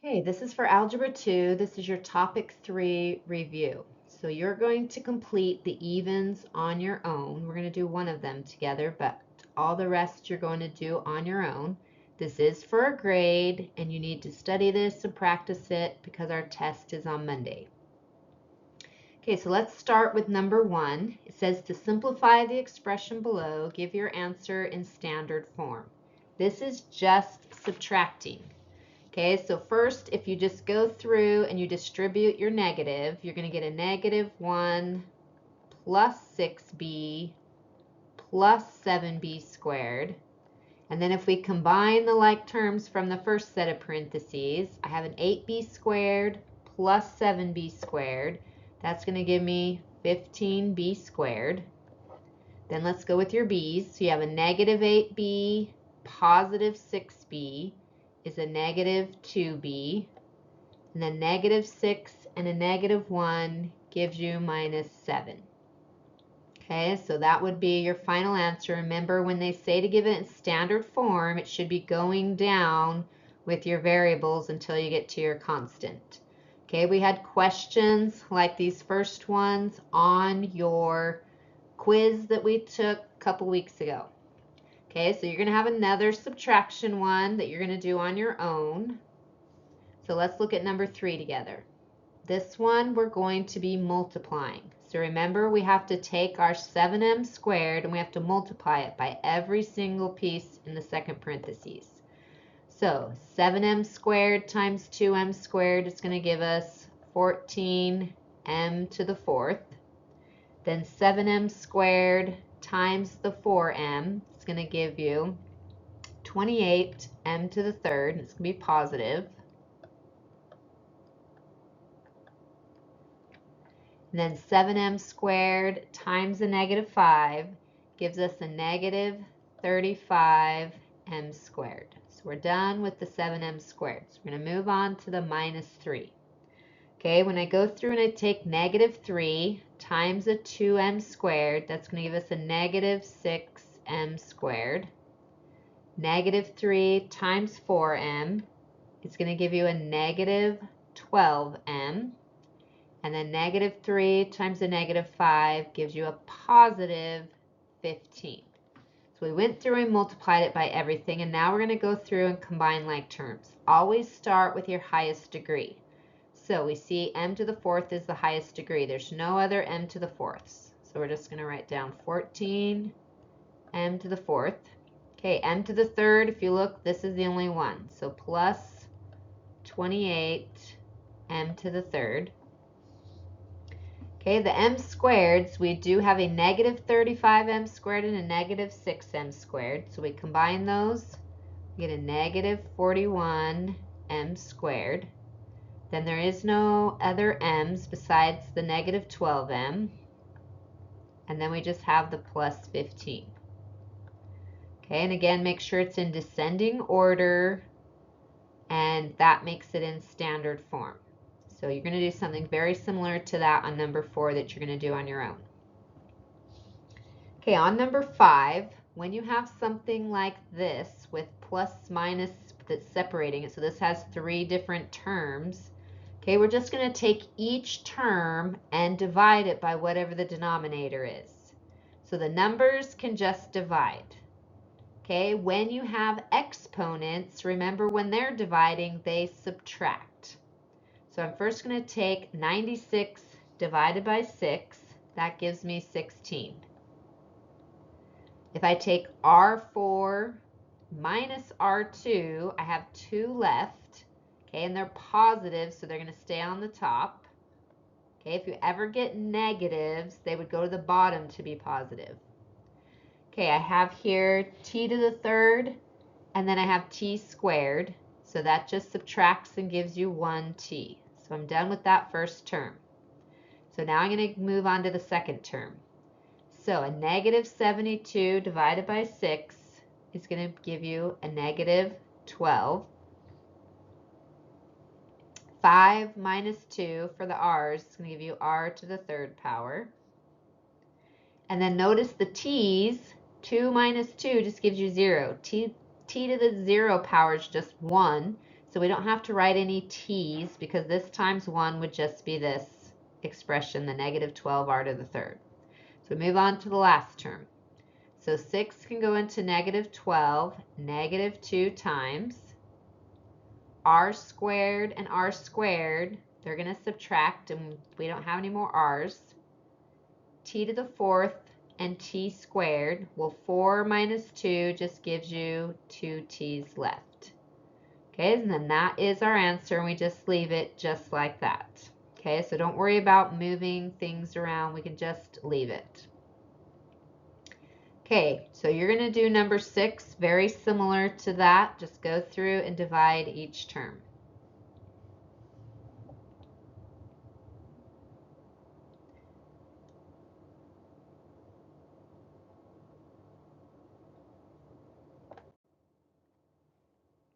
Okay, this is for Algebra 2. This is your Topic 3 review. So you're going to complete the evens on your own. We're going to do one of them together, but all the rest you're going to do on your own. This is for a grade, and you need to study this and practice it because our test is on Monday. Okay, so let's start with number 1. It says to simplify the expression below, give your answer in standard form. This is just subtracting. Okay, so first, if you just go through and you distribute your negative, you're going to get a negative 1 plus 6b plus 7b squared. And then if we combine the like terms from the first set of parentheses, I have an 8b squared plus 7b squared. That's going to give me 15b squared. Then let's go with your b's. So you have a negative 8b, positive 6b is a negative 2b, and then negative 6 and a negative 1 gives you minus 7. Okay, so that would be your final answer. Remember, when they say to give it in standard form, it should be going down with your variables until you get to your constant. Okay, we had questions like these first ones on your quiz that we took a couple weeks ago. Okay, so you're going to have another subtraction one that you're going to do on your own. So let's look at number 3 together. This one we're going to be multiplying. So remember, we have to take our 7m squared and we have to multiply it by every single piece in the second parentheses. So 7m squared times 2m squared is going to give us 14m to the 4th. Then 7m squared times the 4m is going to give you 28m to the 3rd. It's going to be positive. And then 7m squared times a negative 5 gives us a negative 35m squared. So we're done with the 7m squared. So we're going to move on to the minus 3. Okay, when I go through and I take negative 3 times a 2m squared, that's going to give us a negative 6m squared. Negative 3 times 4m is going to give you a negative 12m. And then negative 3 times a negative 5 gives you a positive 15. So we went through and multiplied it by everything, and now we're going to go through and combine like terms. Always start with your highest degree. So we see m to the 4th is the highest degree. There's no other m to the 4ths. So we're just going to write down 14 m to the 4th. Okay, m to the 3rd, if you look, this is the only one. So plus 28 m to the 3rd. Okay, the m squareds, we do have a negative 35m squared and a negative 6m squared. So we combine those, we get a negative 41m squared. Then there is no other m's besides the negative 12m. And then we just have the plus 15. Okay, and again, make sure it's in descending order, and that makes it in standard form. So you're going to do something very similar to that on number 4 that you're going to do on your own. Okay, on number 5, when you have something like this with plus minus that's separating it, so this has 3 different terms, okay, we're just going to take each term and divide it by whatever the denominator is. So the numbers can just divide. Okay, when you have exponents, remember when they're dividing, they subtract. So I'm first going to take 96 divided by 6. That gives me 16. If I take R4 minus R2, I have 2 left. Okay, and they're positive, so they're going to stay on the top. Okay, if you ever get negatives, they would go to the bottom to be positive. Okay, I have here t to the 3rd, and then I have t squared. So that just subtracts and gives you 1t. So I'm done with that first term. So now I'm going to move on to the second term. So a negative 72 divided by 6 is going to give you a negative 12. 5 minus 2 for the r's is going to give you r to the 3rd power. And then notice the t's. 2 minus 2 just gives you 0. T to the 0 power is just 1. So we don't have to write any t's because this times 1 would just be this expression, the negative 12r to the third. So we move on to the last term. So 6 can go into negative 12, negative 2 times r squared and r squared. They're going to subtract, and we don't have any more r's. T to the fourth and t squared. Well, 4 minus 2 just gives you 2 t's left. Okay, and then that is our answer, and we just leave it just like that. Okay, so don't worry about moving things around. We can just leave it. Okay, so you're going to do number 6, very similar to that. Just go through and divide each term.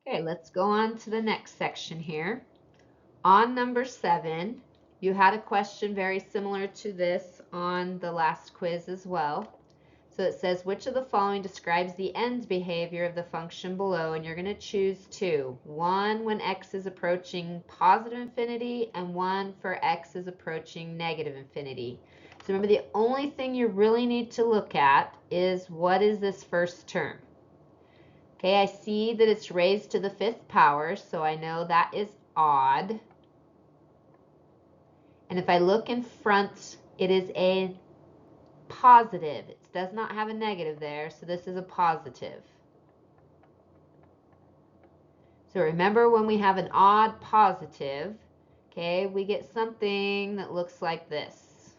Okay, let's go on to the next section here. On number 7, you had a question very similar to this on the last quiz as well. So it says, which of the following describes the end behavior of the function below? And you're going to choose 2. 1 when x is approaching positive infinity, and 1 for x is approaching negative infinity. So remember, the only thing you really need to look at is what is this first term? Okay, I see that it's raised to the 5th power, so I know that is odd. And if I look in front, it is a positive. It does not have a negative there, so this is a positive. So remember, when we have an odd positive, okay, we get something that looks like this.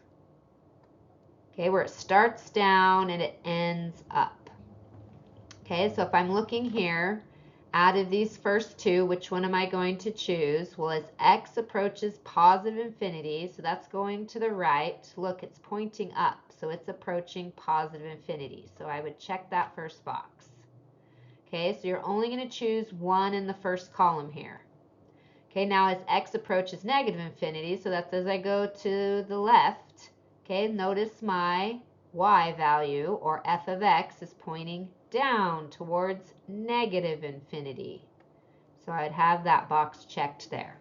Okay, where it starts down and it ends up. Okay, so if I'm looking here, out of these first 2, which one am I going to choose? Well, as x approaches positive infinity, so that's going to the right. Look, it's pointing up, so it's approaching positive infinity. So I would check that first box. Okay, so you're only going to choose 1 in the first column here. Okay, now as x approaches negative infinity, so that's as I go to the left, okay, notice my y value, or f of x, is pointing down towards negative infinity. So I'd have that box checked there.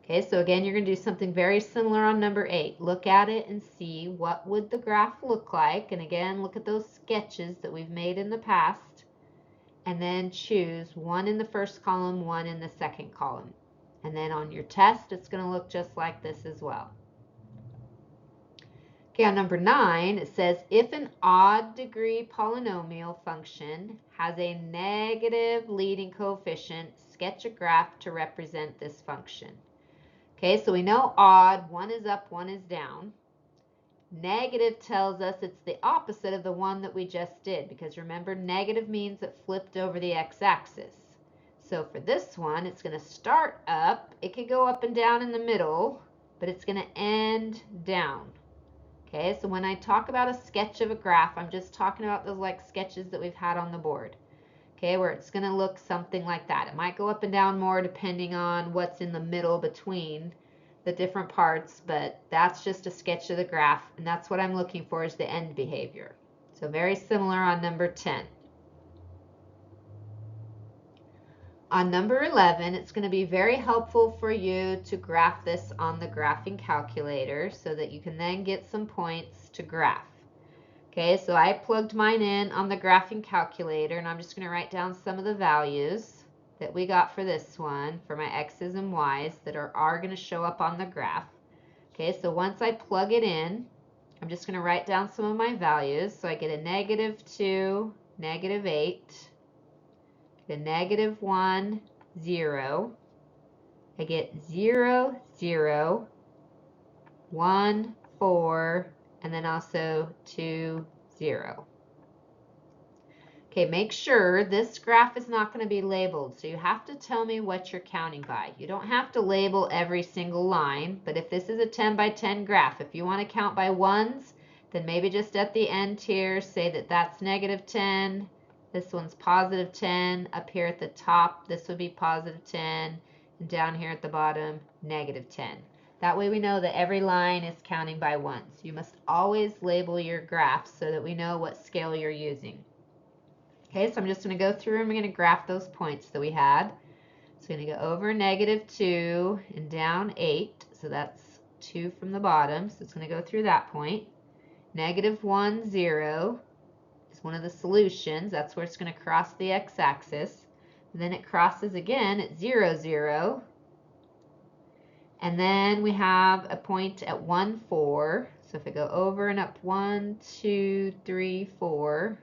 Okay, so again, you're going to do something very similar on number 8. Look at it and see what would the graph look like. And again, look at those sketches that we've made in the past. And then choose 1 in the first column, 1 in the second column. And then on your test, it's going to look just like this as well. Okay, on number 9, it says, if an odd degree polynomial function has a negative leading coefficient, sketch a graph to represent this function. Okay, so we know odd, 1 is up, 1 is down. Negative tells us it's the opposite of the one that we just did, because remember, negative means it flipped over the x-axis. So for this one, it's going to start up. It could go up and down in the middle, but it's going to end down. Okay, so when I talk about a sketch of a graph, I'm just talking about those like sketches that we've had on the board. Okay, where it's going to look something like that. It might go up and down more depending on what's in the middle between the different parts, but that's just a sketch of the graph, and that's what I'm looking for, is the end behavior. So very similar on number 10. On number 11, it's going to be very helpful for you to graph this on the graphing calculator so that you can then get some points to graph. Okay, so I plugged mine in on the graphing calculator, and I'm just going to write down some of the values that we got for this one, for my x's and y's that are going to show up on the graph. Okay, so once I plug it in, I'm just going to write down some of my values. So I get a -2, -8, a -1, 0. I get 0, 0, 1, 4, and then also 2, 0. Okay, make sure this graph is not going to be labeled, so you have to tell me what you're counting by. You don't have to label every single line, but if this is a 10 by 10 graph, if you want to count by ones, then maybe just at the end here say that that's -10, this one's +10, up here at the top this would be +10, and down here at the bottom -10. That way we know that every line is counting by ones. You must always label your graphs so that we know what scale you're using. Okay, so I'm just going to go through and we're going to graph those points that we had. So going to go over -2 and down 8. So that's 2 from the bottom. So it's going to go through that point. -1, 0 is one of the solutions. That's where it's going to cross the x-axis. Then it crosses again at 0, 0. And then we have a point at 1, 4. So if I go over and up 1, 2, 3, 4.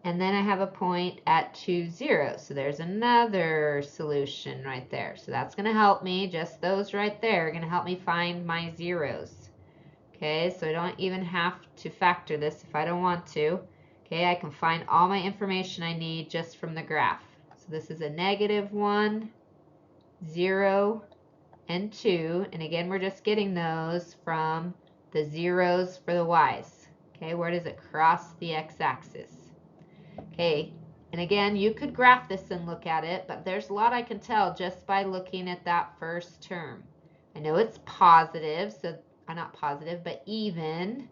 And then I have a point at 2, 0. So there's another solution right there. So that's going to help me. Just those right there are going to help me find my zeros. Okay, so I don't even have to factor this if I don't want to. Okay, I can find all my information I need just from the graph. So this is a -1, 0, and 2. And again, we're just getting those from the zeros for the y's. Okay, where does it cross the x-axis? Okay, and again, you could graph this and look at it, but there's a lot I can tell just by looking at that first term. I know it's positive, so not positive, but even,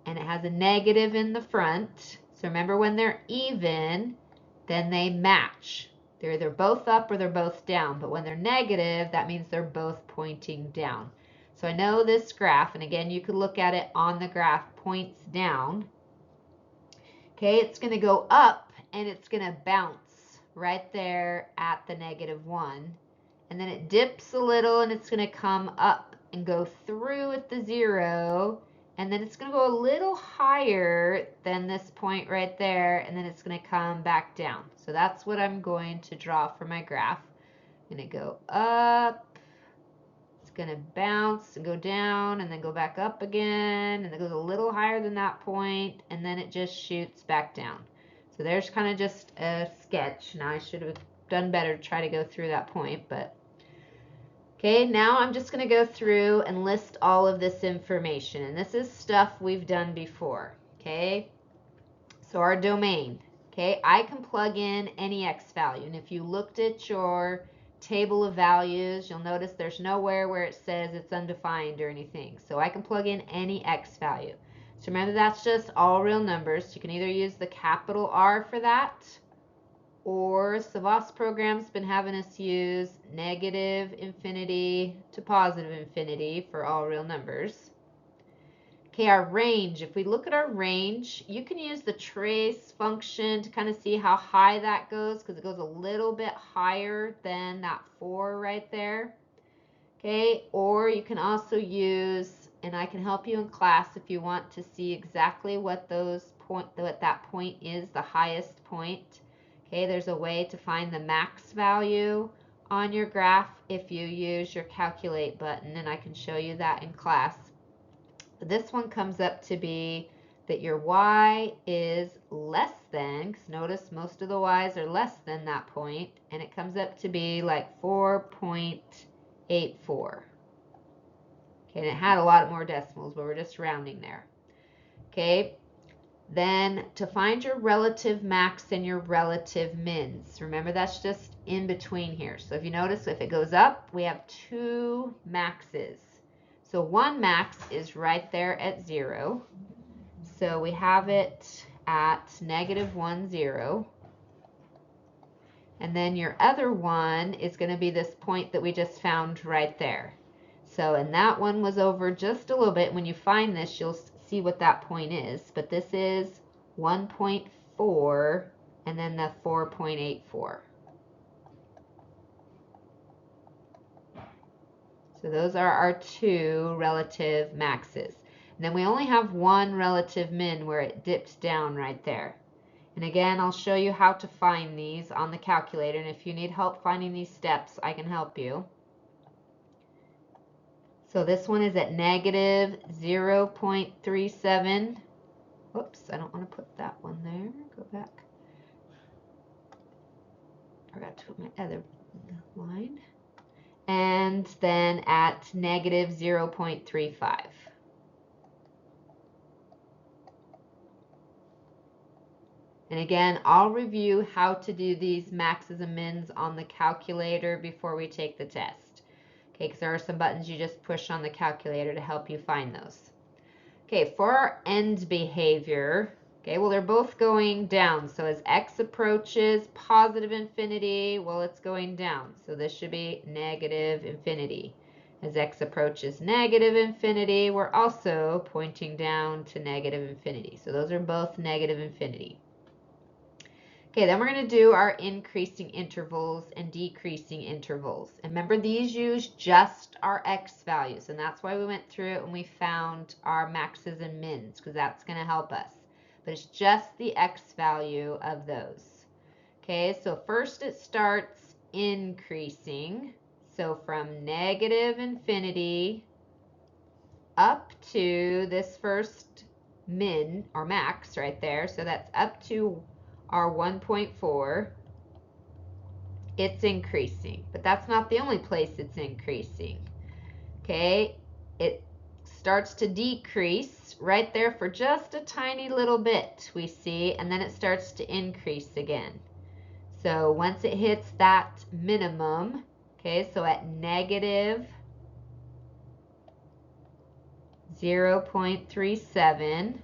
and it has a negative in the front. So remember, when they're even, then they match. They're either both up or they're both down, but when they're negative, that means they're both pointing down. So I know this graph, and again, you could look at it on the graph, points down. Okay, it's going to go up and it's going to bounce right there at the -1. And then it dips a little and it's going to come up and go through at the 0. And then it's going to go a little higher than this point right there. And then it's going to come back down. So that's what I'm going to draw for my graph. I'm going to go up. It's going to bounce and go down and then go back up again. And it goes a little higher than that point. And then it just shoots back down. So there's kind of just a sketch. Now I should have done better to try to go through that point, but okay, now I'm just going to go through and list all of this information, and this is stuff we've done before. Okay, so our domain, okay, I can plug in any x value, and if you looked at your table of values, you'll notice there's nowhere where it says it's undefined or anything, so I can plug in any x value. So remember, that's just all real numbers. You can either use the capital R for that, or Savas program's been having us use -infinity to +infinity for all real numbers. Okay, our range, if we look at our range, you can use the trace function to kind of see how high that goes, because it goes a little bit higher than that 4 right there. Okay, or you can also use, and I can help you in class if you want to see exactly what that point is, the highest point. Okay, there's a way to find the max value on your graph if you use your calculate button, and I can show you that in class. But this one comes up to be that your y is less than, because notice most of the y's are less than that point, and it comes up to be like 4.84. Okay, and it had a lot more decimals, but we're just rounding there. Okay. Then to find your relative max and your relative mins, remember that's just in between here. So if you notice, if it goes up, we have 2 maxes. So one max is right there at 0. So we have it at -1, 0. And then your other one is going to be this point that we just found right there. So, and that one was over just a little bit. When you find this, you'll see what that point is, but this is 1.4 and then the 4.84. So those are our 2 relative maxes. And then we only have 1 relative min where it dips down right there. And again, I'll show you how to find these on the calculator, and if you need help finding these steps, I can help you. So this one is at -0.37. Whoops, I don't want to put that one there. Go back. Forgot to put my other line. And then at -0.35. And again, I'll review how to do these maxes and mins on the calculator before we take the test. Okay, because there are some buttons you just push on the calculator to help you find those. Okay, for our end behavior, Okay, well, they're both going down. So as x approaches positive infinity, well, it's going down. So this should be negative infinity. As x approaches negative infinity, we're also pointing down to negative infinity. So those are both negative infinity. Okay, then we're going to do our increasing intervals and decreasing intervals. And remember, these use just our x values, and that's why we went through it and we found our maxes and mins, because that's going to help us. But it's just the x value of those. Okay, so first it starts increasing. So from negative infinity up to this first min or max right there, so that's up to our 1.4, it's increasing. But that's not the only place it's increasing. Okay, it starts to decrease right there for just a tiny little bit, we see, and then it starts to increase again. So once it hits that minimum, okay, so at negative 0.37,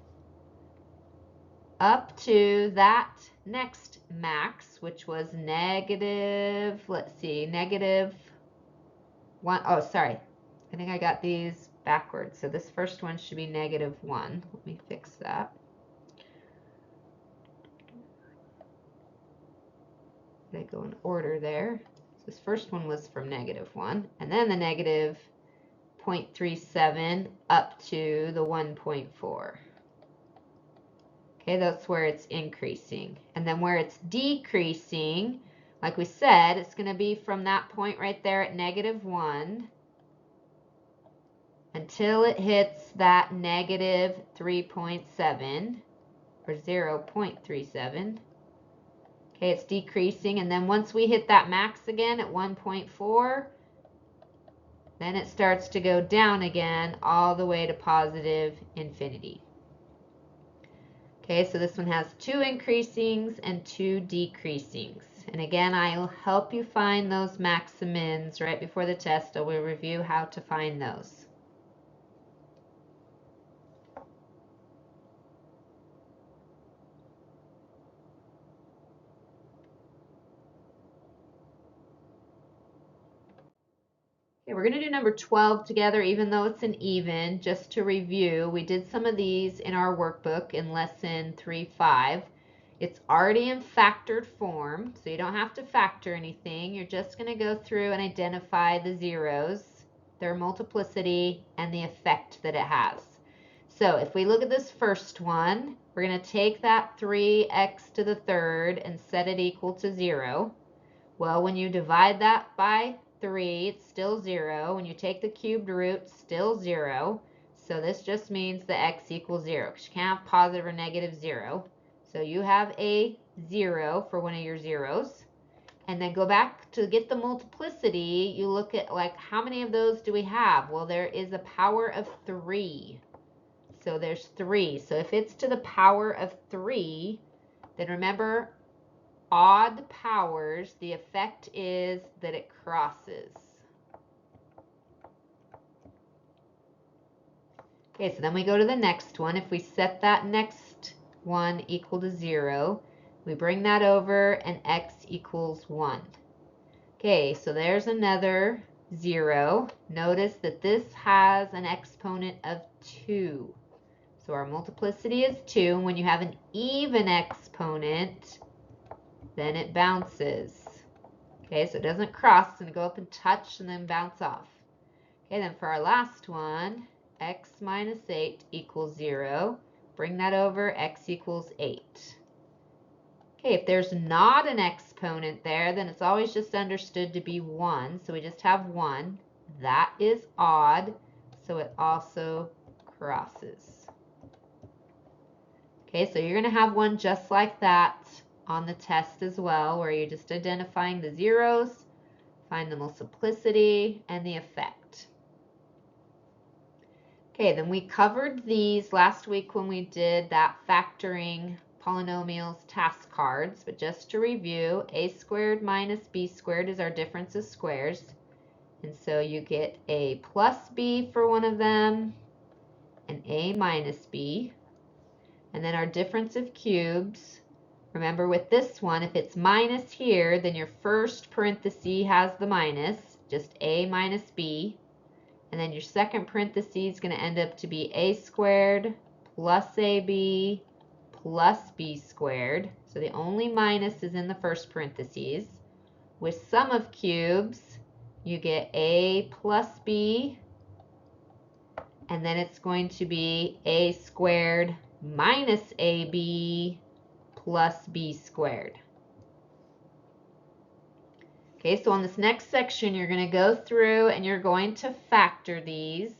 up to that next max, which was negative, let's see, negative 1, oh, sorry, I think I got these backwards. So this first one should be negative 1. Let me fix that. They go in order there. So this first one was from negative 1, and then the negative 0.37 up to the 1.4. Okay, that's where it's increasing. And then where it's decreasing, like we said, it's going to be from that point right there at negative 1 until it hits that negative 3.7 or 0.37. Okay, it's decreasing, and then once we hit that max again at 1.4, then it starts to go down again all the way to positive infinity. Okay, so this one has 2 increasings and 2 decreasings. And again, I'll help you find those maximins right before the test. I will review how to find those. Okay, we're going to do number 12 together, even though it's an even. Just to review, we did some of these in our workbook in lesson 3.5. It's already in factored form, so you don't have to factor anything. You're just going to go through and identify the zeros, their multiplicity, and the effect that it has. So if we look at this first one, we're going to take that 3x to the third and set it equal to 0. Well, when you divide that by 3, it's still 0. When you take the cubed root, still 0. So this just means the x equals 0, because you can't have positive or negative 0. So you have a 0 for one of your zeros. And then go back to get the multiplicity. You look at, like, how many of those do we have? Well, there is a power of 3. So there's 3. So if it's to the power of 3, then remember, odd powers, the effect is that it crosses. Okay, so then we go to the next one. If we set that next one equal to 0, we bring that over and x equals 1. Okay, so there's another 0. Notice that this has an exponent of 2. So our multiplicity is 2. When you have an even exponent, then it bounces. Okay, so it doesn't cross, it's going to go up and touch and then bounce off. Okay, then for our last one, x minus 8 equals 0. Bring that over, x equals 8. Okay, if there's not an exponent there, then it's always just understood to be 1. So we just have 1. That is odd, so it also crosses. Okay, so you're going to have one just like that on the test as well, where you're just identifying the zeros, find the multiplicity, and the effect. Okay, then we covered these last week when we did that factoring polynomials task cards, but just to review, a squared minus b squared is our difference of squares. And so you get a plus b for one of them and a minus b. And then our difference of cubes. Remember with this one, if it's minus here, then your first parenthesis has the minus, just a minus b. And then your second parenthesis is going to end up to be a squared plus ab plus b squared. So the only minus is in the first parentheses. With sum of cubes, you get a plus b, and then it's going to be a squared minus ab plus b squared. Okay, so on this next section, you're going to go through and you're going to factor these.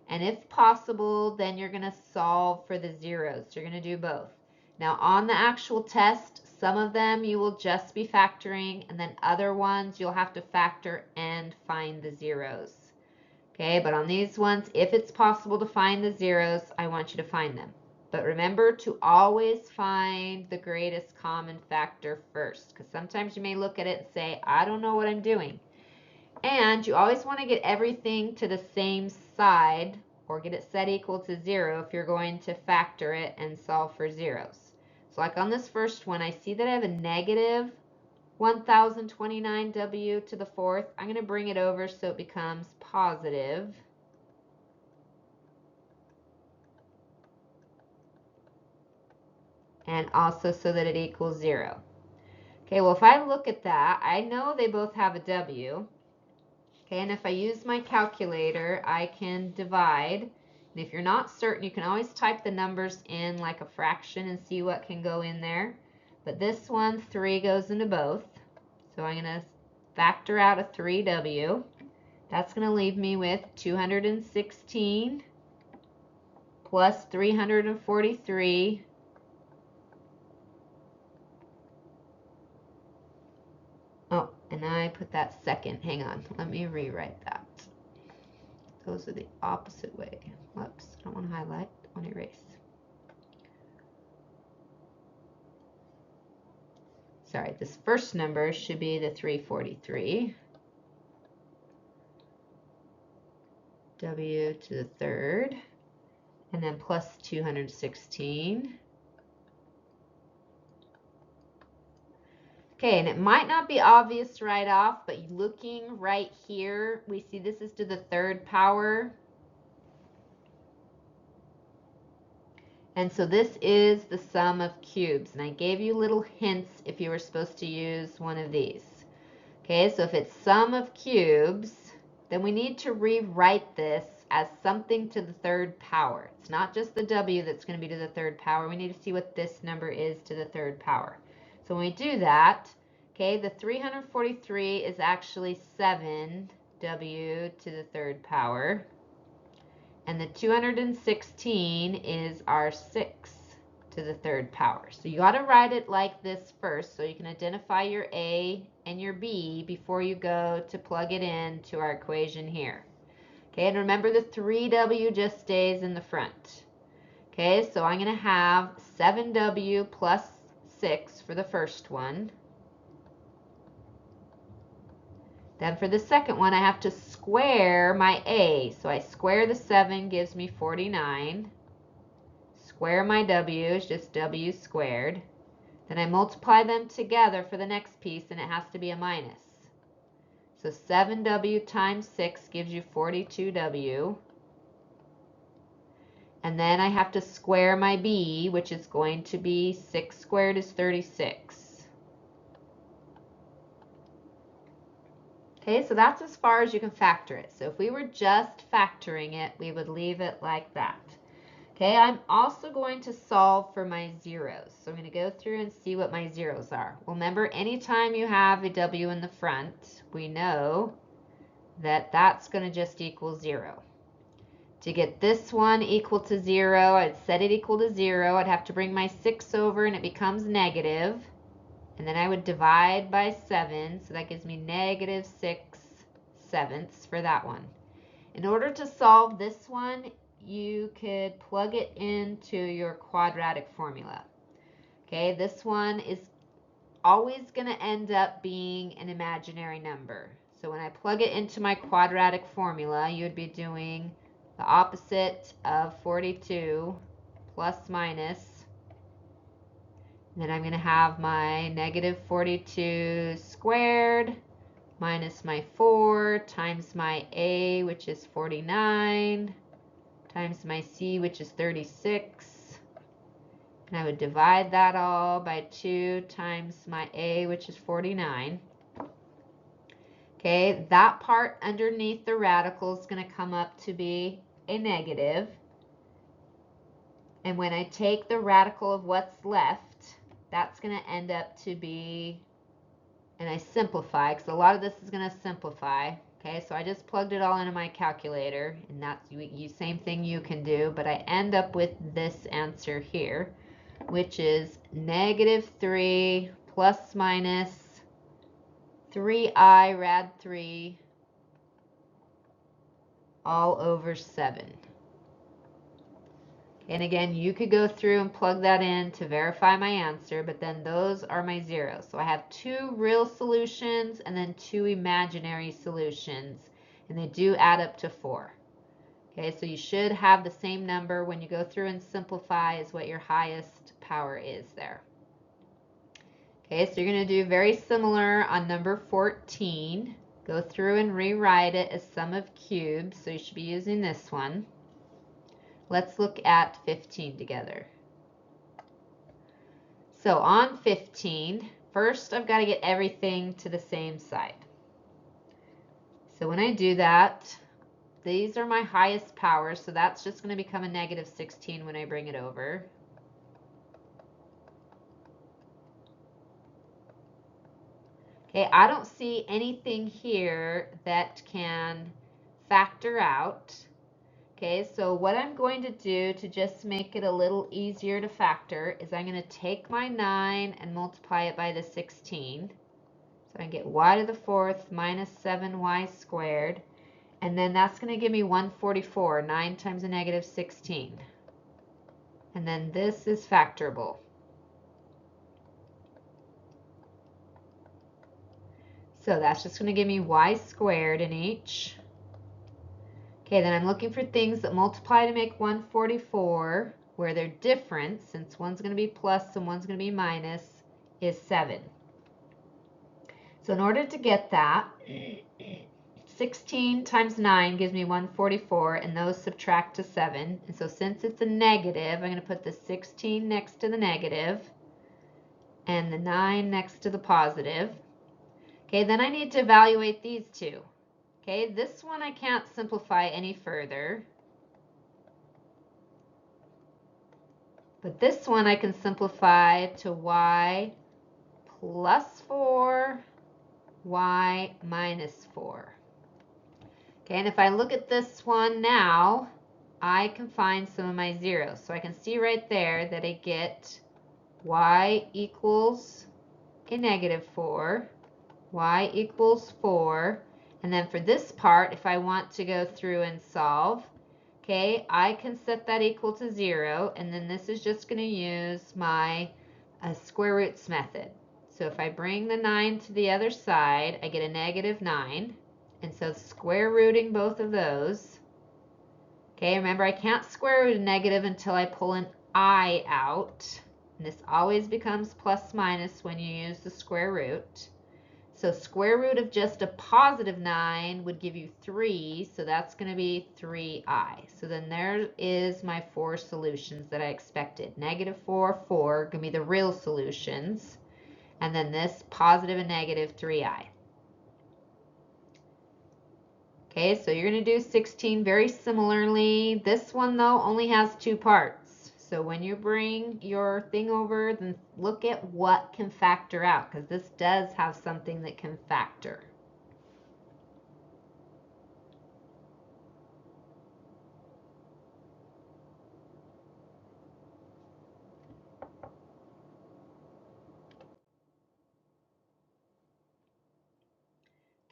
And if possible, then you're going to solve for the zeros. So you're going to do both. Now, on the actual test, some of them you will just be factoring, and then other ones you'll have to factor and find the zeros. Okay, but on these ones, if it's possible to find the zeros, I want you to find them. But remember to always find the greatest common factor first, because sometimes you may look at it and say, I don't know what I'm doing. And you always want to get everything to the same side or get it set equal to 0 if you're going to factor it and solve for zeros. So like on this first one, I see that I have a negative 1029w to the fourth. I'm going to bring it over so it becomes positive. And also so that it equals 0. Okay, well if I look at that, I know they both have a w. Okay, and if I use my calculator, I can divide. And if you're not certain, you can always type the numbers in like a fraction and see what can go in there. But this one, 3 goes into both. So I'm going to factor out a 3w. That's going to leave me with 216 plus 343 . Oh, and I put that second. Hang on. Let me rewrite that. Those are the opposite way. Whoops. I don't want to highlight. I want to erase. Sorry, this first number should be the 343. W to the third. And then plus 216. Okay, and it might not be obvious right off, but looking right here, we see this is to the third power. And so this is the sum of cubes. And I gave you little hints if you were supposed to use one of these. Okay, so if it's sum of cubes, then we need to rewrite this as something to the third power. It's not just the w that's going to be to the third power. We need to see what this number is to the third power. So when we do that, okay, the 343 is actually 7w to the third power. And the 216 is our 6 to the third power. So you got to write it like this first so you can identify your a and your b before you go to plug it in to our equation here. Okay, and remember the 3w just stays in the front. Okay, so I'm going to have 7w plus 6 for the first one. Then for the second one, I have to square my a. So I square the 7 gives me 49. Square my w is just w squared. Then I multiply them together for the next piece, and it has to be a minus. So 7w times 6 gives you 42w. And then I have to square my b, which is going to be 6 squared is 36. Okay, so that's as far as you can factor it. So if we were just factoring it, we would leave it like that. Okay, I'm also going to solve for my zeros. So I'm going to go through and see what my zeros are. Well, remember, anytime you have a w in the front, we know that that's going to just equal 0. To get this one equal to 0, I'd set it equal to 0. I'd have to bring my 6 over, and it becomes negative. And then I would divide by 7, so that gives me negative 6/7 for that one. In order to solve this one, you could plug it into your quadratic formula. Okay, this one is always going to end up being an imaginary number. So when I plug it into my quadratic formula, you'd be doing the opposite of 42 plus minus Then I'm going to have my negative 42 squared minus my 4 times my a, which is 49, times my c, which is 36. And I would divide that all by 2 times my a, which is 49. Okay, that part underneath the radical is going to come up to be a negative. And when I take the radical of what's left, that's going to end up to be, and I simplify, because a lot of this is going to simplify. Okay, so I just plugged it all into my calculator, and that's same thing you can do, but I end up with this answer here, which is negative 3 plus minus 3i rad 3 all over 7. And again, you could go through and plug that in to verify my answer, but then those are my zeros. So I have 2 real solutions and then 2 imaginary solutions, and they do add up to 4. Okay, so you should have the same number when you go through and simplify as what your highest power is there. Okay, so you're going to do very similar on number 14. Go through and rewrite it as sum of cubes, so you should be using this one. Let's look at 15 together. So on 15, first I've got to get everything to the same side. So when I do that, these are my highest powers, so that's just going to become a negative 16 when I bring it over. Okay, I don't see anything here that can factor out. Okay, so what I'm going to do to just make it a little easier to factor is I'm going to take my 9 and multiply it by the 16. So I get y to the 4th minus 7y squared. And then that's going to give me 144, 9 times a negative 16. And then this is factorable. So that's just going to give me y squared in each. Okay, then I'm looking for things that multiply to make 144, where their difference, since one's going to be plus and one's going to be minus, is 7. So in order to get that, 16 times 9 gives me 144, and those subtract to 7. And so since it's a negative, I'm going to put the 16 next to the negative and the 9 next to the positive. Okay, then I need to evaluate these two. Okay, this one I can't simplify any further. But this one I can simplify to y plus 4, y minus 4. Okay, and if I look at this one now, I can find some of my zeros. So I can see right there that I get y equals a negative 4, y equals 4, and then for this part, if I want to go through and solve, okay, I can set that equal to 0, and then this is just going to use my square roots method. So if I bring the 9 to the other side, I get a negative 9, and so square rooting both of those. Okay, remember I can't square root a negative until I pull an I out, and this always becomes plus minus when you use the square root. So square root of just a positive 9 would give you 3, so that's going to be 3i. So then there is my 4 solutions that I expected. Negative 4, 4, going to be the real solutions. And then this positive and negative 3i. Okay, so you're going to do 16 very similarly. This one, though, only has 2 parts. So when you bring your thing over, then look at what can factor out, because this does have something that can factor.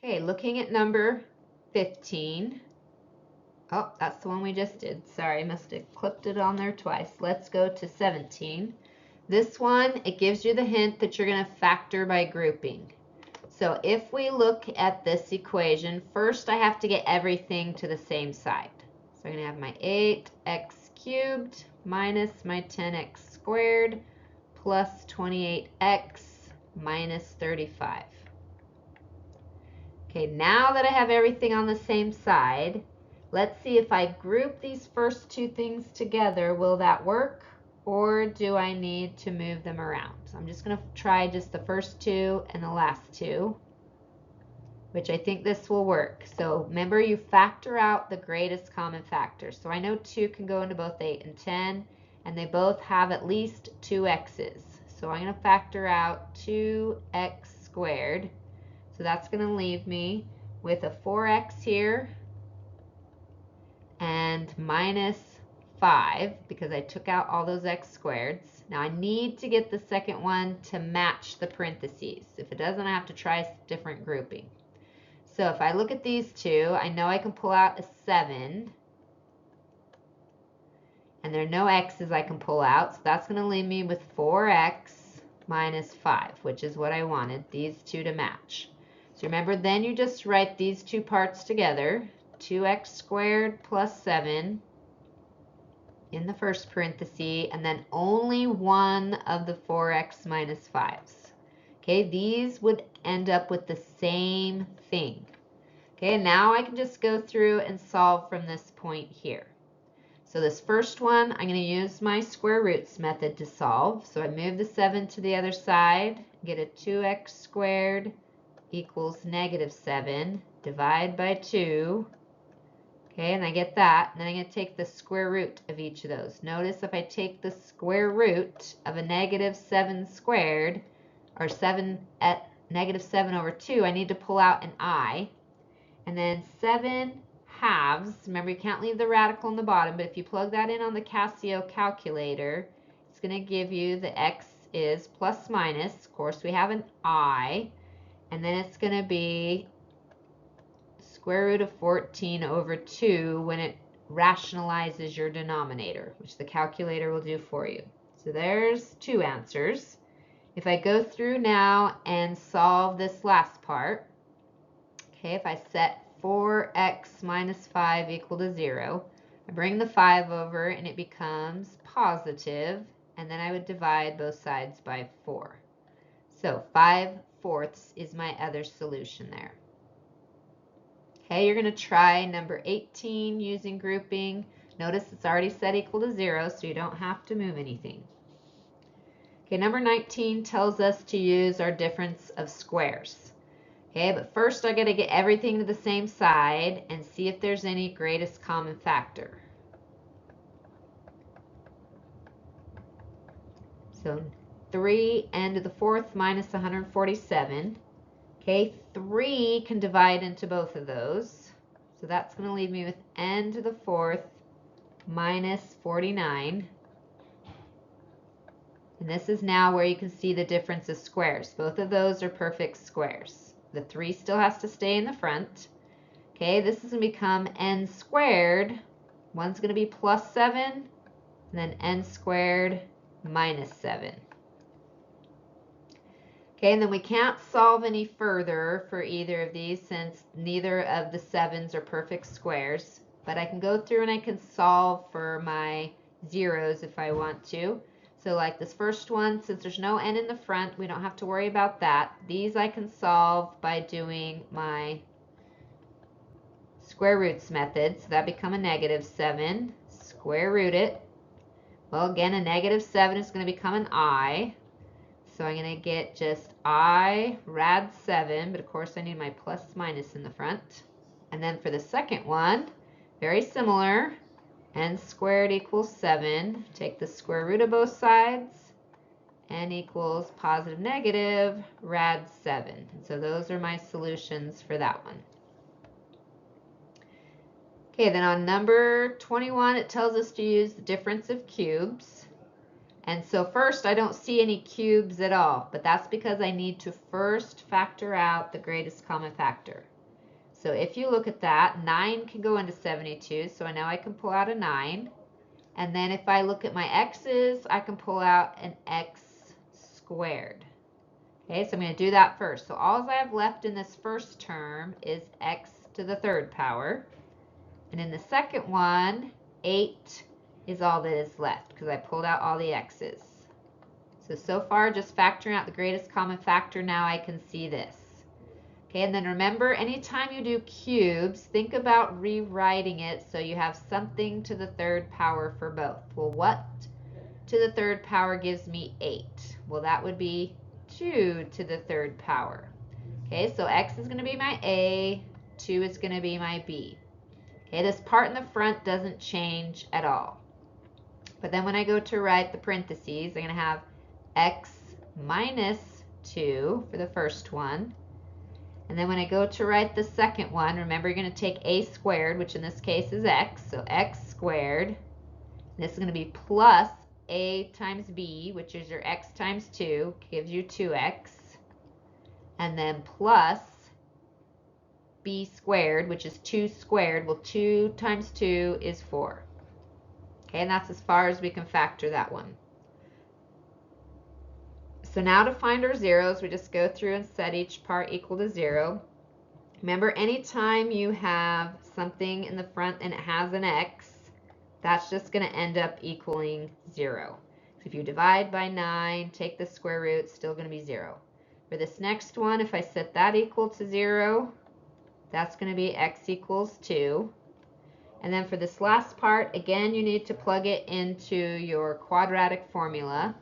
Okay, looking at number 15. Oh, that's the one we just did. Sorry, I must have clipped it on there twice. Let's go to 17. This one, it gives you the hint that you're going to factor by grouping. So if we look at this equation, first I have to get everything to the same side. So I'm going to have my 8x cubed minus my 10x squared plus 28x minus 35. Okay, now that I have everything on the same side, let's see if I group these first two things together, will that work? Or do I need to move them around? So I'm just going to try just the first two and the last two, which I think this will work. So remember, you factor out the greatest common factor. So I know 2 can go into both 8 and 10, and they both have at least 2 x's. So I'm going to factor out 2x squared. So that's going to leave me with a 4x here and minus 5 because I took out all those x squareds. Now I need to get the second one to match the parentheses. If it doesn't, I have to try a different grouping. So if I look at these two, I know I can pull out a 7. And there are no x's I can pull out. So that's going to leave me with 4x minus 5, which is what I wanted, these two to match. So remember, then you just write these two parts together, 2x squared plus 7 in the first parenthesis, and then only one of the 4x minus 5's. Okay, these would end up with the same thing. Okay, now I can just go through and solve from this point here. So this first one, I'm going to use my square roots method to solve. So I move the 7 to the other side, get a 2x squared equals negative 7, divide by 2. Okay, and I get that. And then I'm going to take the square root of each of those. Notice if I take the square root of a negative 7 squared, or 7 at negative 7 over 2, I need to pull out an I. And then 7 halves, remember you can't leave the radical in the bottom, but if you plug that in on the Casio calculator, it's going to give you the x is plus minus. Of course, we have an I. And then it's going to be square root of 14 over 2 when it rationalizes your denominator, which the calculator will do for you. So there's 2 answers. If I go through now and solve this last part, okay, if I set 4x minus 5 equal to 0, I bring the 5 over and it becomes positive, and then I would divide both sides by 4. So 5/4 is my other solution there. Okay, you're going to try number 18 using grouping. Notice it's already set equal to 0, so you don't have to move anything. Okay, number 19 tells us to use our difference of squares. Okay, but first I got to get everything to the same side and see if there's any greatest common factor. So 3n to the 4th minus 147. Okay, 3 can divide into both of those. So that's going to leave me with n to the 4th minus 49. And this is now where you can see the difference of squares. Both of those are perfect squares. The 3 still has to stay in the front. Okay, this is going to become n squared. One's going to be plus 7, and then n squared minus 7. Okay, and then we can't solve any further for either of these since neither of the 7's are perfect squares. But I can go through and I can solve for my zeros if I want to. So like this first one, since there's no n in the front, we don't have to worry about that. These I can solve by doing my square roots method. So that become a negative 7. Square root it. Well, again, a negative 7 is going to become an I. So I'm going to get just I rad 7, but of course I need my plus minus in the front. And then for the second one, very similar, n squared equals 7. Take the square root of both sides, n equals positive negative rad 7. And so those are my solutions for that one. Okay, then on number 21, it tells us to use the difference of cubes. And so first, I don't see any cubes at all, but that's because I need to first factor out the greatest common factor. So if you look at that, 9 can go into 72, so now I can pull out a 9. And then if I look at my x's, I can pull out an x squared. Okay, so I'm going to do that first. So all I have left in this first term is x to the 3rd power. And in the second one, 8 is all that is left because I pulled out all the x's. So far, just factoring out the greatest common factor, now I can see this. Okay, and then remember, anytime you do cubes, think about rewriting it so you have something to the third power for both. Well, what to the third power gives me 8? Well, that would be 2 to the third power. Okay, so x is going to be my a, 2 is going to be my b. Okay, this part in the front doesn't change at all. But then when I go to write the parentheses, I'm going to have x minus 2 for the first one. And then when I go to write the second one, remember you're going to take a squared, which in this case is x, so x squared. And this is going to be plus a times b, which is your x times 2, gives you 2x. And then plus b squared, which is 2 squared. Well, 2 times 2 is 4. Okay, and that's as far as we can factor that one. So now to find our zeros, we just go through and set each part equal to 0. Remember, anytime you have something in the front and it has an x, that's just going to end up equaling 0. So if you divide by 9, take the square root, it's still going to be 0. For this next one, if I set that equal to 0, that's going to be x equals 2. And then for this last part, again, you need to plug it into your quadratic formula.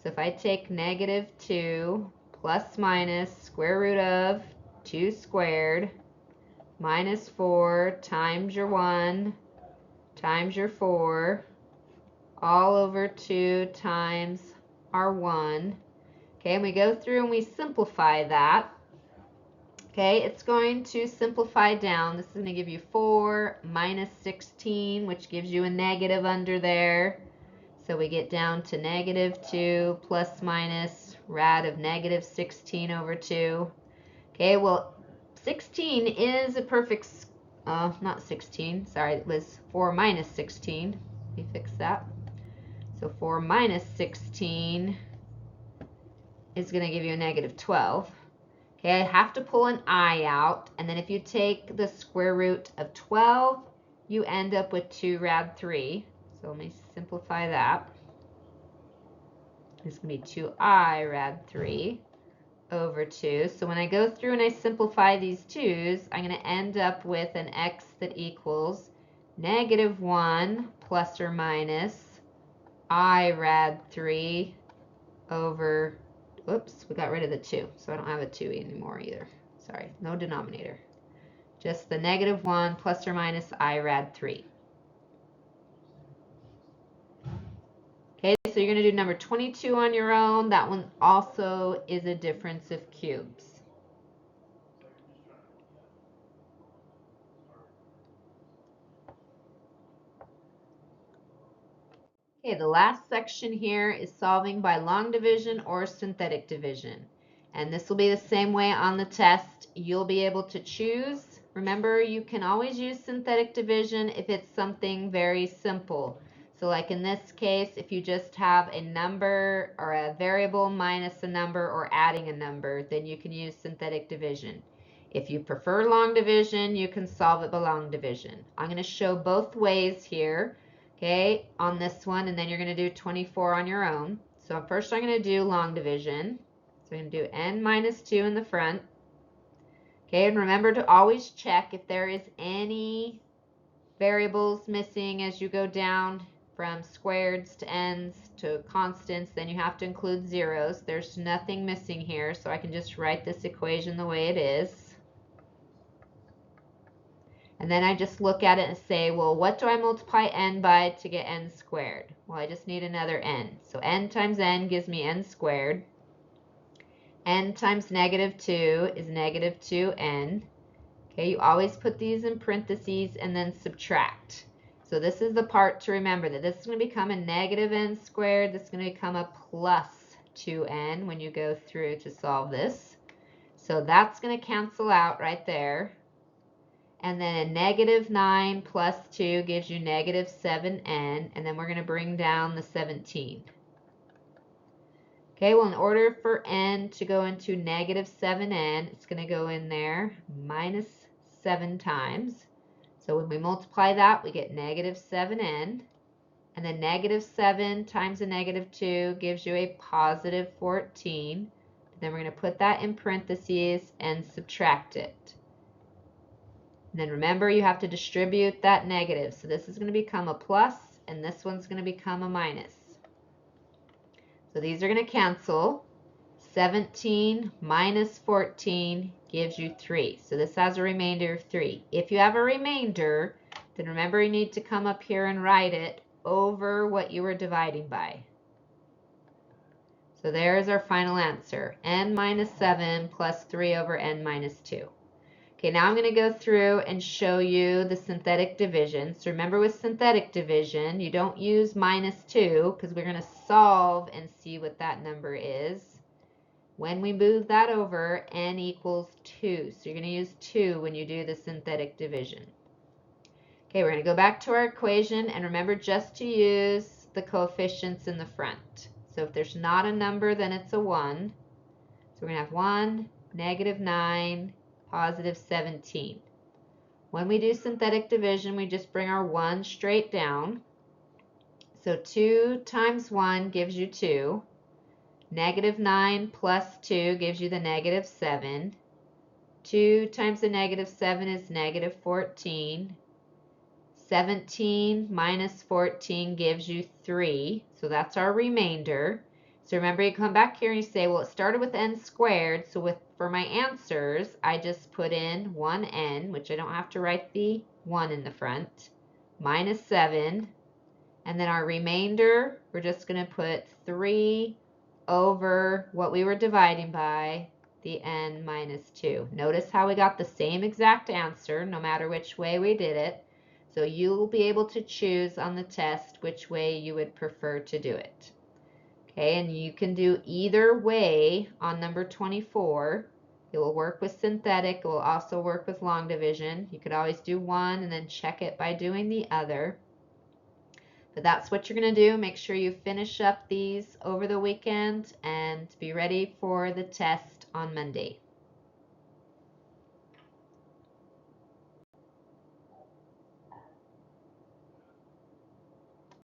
So if I take negative 2 plus minus square root of 2 squared minus 4 times your 1 times your 4 all over 2 times our 1. Okay, and we go through and we simplify that. Okay, it's going to simplify down. This is going to give you 4 minus 16, which gives you a negative under there. So we get down to negative 2 plus minus rad of negative 16 over 2. Okay, well, 16 is a perfect, not 16, sorry, it was 4 minus 16. Let me fix that. So 4 minus 16 is going to give you a negative 12. Okay, I have to pull an I out, and then if you take the square root of 12, you end up with 2 rad 3. So let me simplify that. It's going to be 2i rad 3 over 2. So when I go through and I simplify these 2's, I'm going to end up with an x that equals negative 1 plus or minus I rad 3 over, whoops, we got rid of the 2, so I don't have a 2 anymore either. Sorry, no denominator. Just the negative 1 plus or minus I rad 3. Okay, so you're going to do number 22 on your own. That one also is a difference of cubes. Okay, the last section here is solving by long division or synthetic division. And this will be the same way on the test. You'll be able to choose. Remember, you can always use synthetic division if it's something very simple. So like in this case, if you just have a number or a variable minus a number or adding a number, then you can use synthetic division. If you prefer long division, you can solve it by long division. I'm going to show both ways here. Okay, on this one, and then you're going to do 24 on your own. So first I'm going to do long division. So I'm going to do n minus 2 in the front. Okay, and remember to always check if there is any variables missing as you go down from squareds to n's to constants, then you have to include zeros. There's nothing missing here, so I can just write this equation the way it is. And then I just look at it and say, well, what do I multiply n by to get n squared? Well, I just need another n. So n times n gives me n squared. N times negative 2 is negative 2n. Okay, you always put these in parentheses and then subtract. So this is the part to remember, that this is going to become a negative n squared. This is going to become a plus 2n when you go through to solve this. So that's going to cancel out right there. And then a negative 9 plus 2 gives you negative 7n, and then we're going to bring down the 17. Okay, well, in order for n to go into negative 7n, it's going to go in there minus 7 times. So when we multiply that, we get negative 7n. and then negative 7 times a negative 2 gives you a positive 14. Then we're going to put that in parentheses and subtract it. And then remember, you have to distribute that negative. So this is going to become a plus, and this one's going to become a minus. So these are going to cancel. 17 minus 14 gives you 3. So this has a remainder of 3. If you have a remainder, then remember you need to come up here and write it over what you were dividing by. So there's our final answer, n minus 7 plus 3 over n minus 2. Okay, now I'm going to go through and show you the synthetic division. So remember, with synthetic division, you don't use minus 2 because we're going to solve and see what that number is. When we move that over, n equals 2. So you're going to use 2 when you do the synthetic division. Okay, we're going to go back to our equation, and remember just to use the coefficients in the front. So if there's not a number, then it's a 1. So we're going to have 1, negative 9, positive 17. When we do synthetic division, we just bring our 1 straight down. So 2 times 1 gives you 2. Negative 9 plus 2 gives you the negative 7. 2 times the negative 7 is negative 14. 17 minus 14 gives you 3. So that's our remainder. So remember, you come back here and you say, well, it started with n squared. So for my answers, I just put in 1n, which I don't have to write the 1 in the front, minus 7. And then our remainder, we're just going to put 3 over what we were dividing by, the n minus 2. Notice how we got the same exact answer no matter which way we did it. So you'll be able to choose on the test which way you would prefer to do it. Okay, and you can do either way on number 24. It will work with synthetic. It will also work with long division. You could always do one and then check it by doing the other. But that's what you're going to do. Make sure you finish up these over the weekend and be ready for the test on Monday.